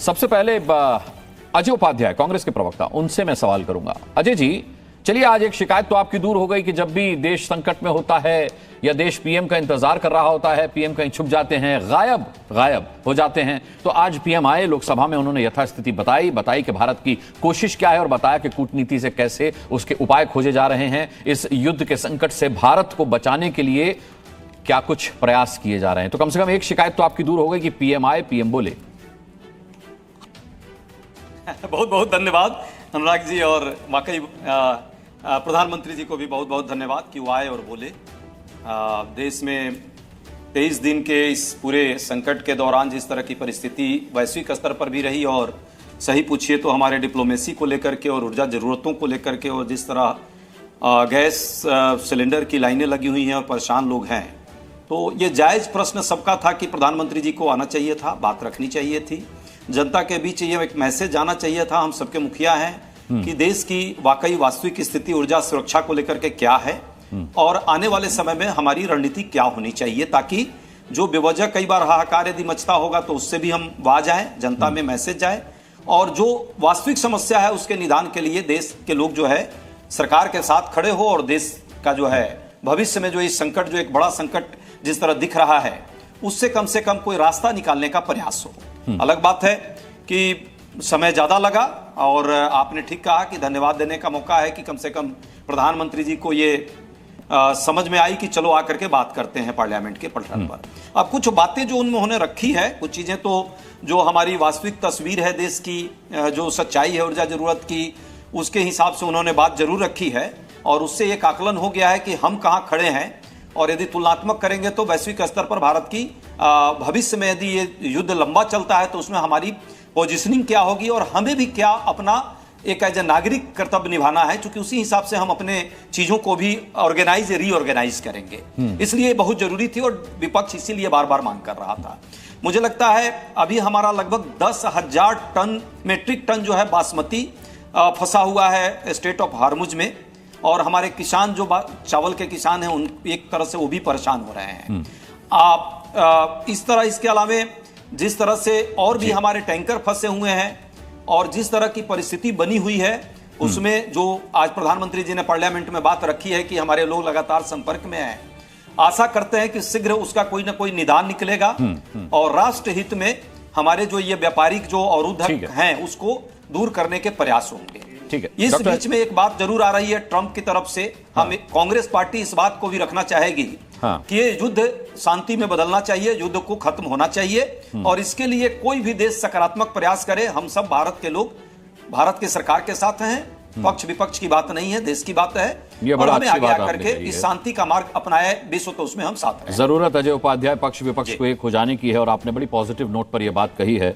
सबसे पहले अजय उपाध्याय, कांग्रेस के प्रवक्ता, उनसे मैं सवाल करूंगा। अजय जी, चलिए, आज एक शिकायत तो आपकी दूर हो गई कि जब भी देश संकट में होता है या देश पीएम का इंतजार कर रहा होता है, पीएम कहीं छुप जाते हैं, गायब हो जाते हैं। तो आज पीएम आए लोकसभा में, उन्होंने यथास्थिति बताई कि भारत की कोशिश क्या है और बताया कि कूटनीति से कैसे उसके उपाय खोजे जा रहे हैं। इस युद्ध के संकट से भारत को बचाने के लिए क्या कुछ प्रयास किए जा रहे हैं। तो कम से कम एक शिकायत तो आपकी दूर हो गई कि पीएम आए, पीएम बोले। बहुत बहुत धन्यवाद अनुराग जी, और वाकई प्रधानमंत्री जी को भी बहुत बहुत धन्यवाद कि वो आए और बोले। देश में 23 दिन के इस पूरे संकट के दौरान जिस तरह की परिस्थिति वैश्विक स्तर पर भी रही, और सही पूछिए तो हमारे डिप्लोमेसी को लेकर के और ऊर्जा ज़रूरतों को लेकर के, और जिस तरह गैस सिलेंडर की लाइनें लगी हुई हैं और परेशान लोग हैं, तो ये जायज़ प्रश्न सबका था कि प्रधानमंत्री जी को आना चाहिए था, बात रखनी चाहिए थी, जनता के बीच ये एक मैसेज जाना चाहिए था। हम सबके मुखिया हैं कि देश की वाकई वास्तविक स्थिति ऊर्जा सुरक्षा को लेकर के क्या है और आने वाले समय में हमारी रणनीति क्या होनी चाहिए, ताकि जो बेवजह कई बार हाहाकार यदि मचता होगा तो उससे भी हम बाज आए, जनता में मैसेज जाए, और जो वास्तविक समस्या है उसके निदान के लिए देश के लोग जो है सरकार के साथ खड़े हो, और देश का जो है भविष्य में जो इस संकट, जो एक बड़ा संकट जिस तरह दिख रहा है, उससे कम कोई रास्ता निकालने का प्रयास हो। अलग बात है कि समय ज्यादा लगा, और आपने ठीक कहा कि धन्यवाद देने का मौका है कि कम से कम प्रधानमंत्री जी को ये समझ में आई कि चलो आकर के बात करते हैं पार्लियामेंट के पटल पर। अब कुछ बातें जो उन्होंने रखी है, कुछ चीजें तो जो हमारी वास्तविक तस्वीर है देश की, जो सच्चाई है ऊर्जा जरूरत की, उसके हिसाब से उन्होंने बात जरूर रखी है, और उससे एक आकलन हो गया है कि हम कहाँ खड़े हैं, और यदि तुलनात्मक करेंगे तो वैश्विक स्तर पर भारत की भविष्य में यदि ये युद्ध लंबा चलता है तो उसमें हमारी पोजीशनिंग क्या होगी, और हमें भी क्या अपना एक एज ए नागरिक कर्तव्य निभाना है, क्योंकि उसी हिसाब से हम अपने चीजों को भी ऑर्गेनाइज रीऑर्गेनाइज करेंगे। इसलिए बहुत जरूरी थी, और विपक्ष इसीलिए बार बार मांग कर रहा था। मुझे लगता है अभी हमारा लगभग 10,000 टन मेट्रिक टन जो है बासमती फंसा हुआ है स्टेट ऑफ हार्मुज में, और हमारे किसान जो चावल के किसान हैं उन एक तरह से वो भी परेशान हो रहे हैं। आप इस तरह, इसके अलावा जिस तरह से और भी हमारे टैंकर फंसे हुए हैं, और जिस तरह की परिस्थिति बनी हुई है, उसमें जो आज प्रधानमंत्री जी ने पार्लियामेंट में बात रखी है कि हमारे लोग लगातार संपर्क में हैं, आशा करते हैं कि शीघ्र उसका कोई ना कोई निदान निकलेगा, और राष्ट्र हित में हमारे जो ये व्यापारिक जो अवरोधक हैं उसको दूर करने के प्रयास होंगे। इस बीच में एक बात जरूर आ रही है ट्रंप की तरफ से। हम कांग्रेस पार्टी इस बात को भी रखना चाहेगी कि ये युद्ध शांति में बदलना चाहिए, युद्ध को खत्म होना चाहिए, और इसके लिए कोई भी देश सकारात्मक प्रयास करे। हम सब भारत के लोग भारत की सरकार के साथ हैं, पक्ष विपक्ष की बात नहीं है, देश की बात है, और हमें आगे आकर के इस शांति का मार्ग अपनाए, विश्व तो उसमें हम साथ हैं। जरूरत अजय उपाध्याय, पक्ष विपक्ष को एक हो जाने की है, और आपने बड़ी पॉजिटिव नोट पर यह बात कही है।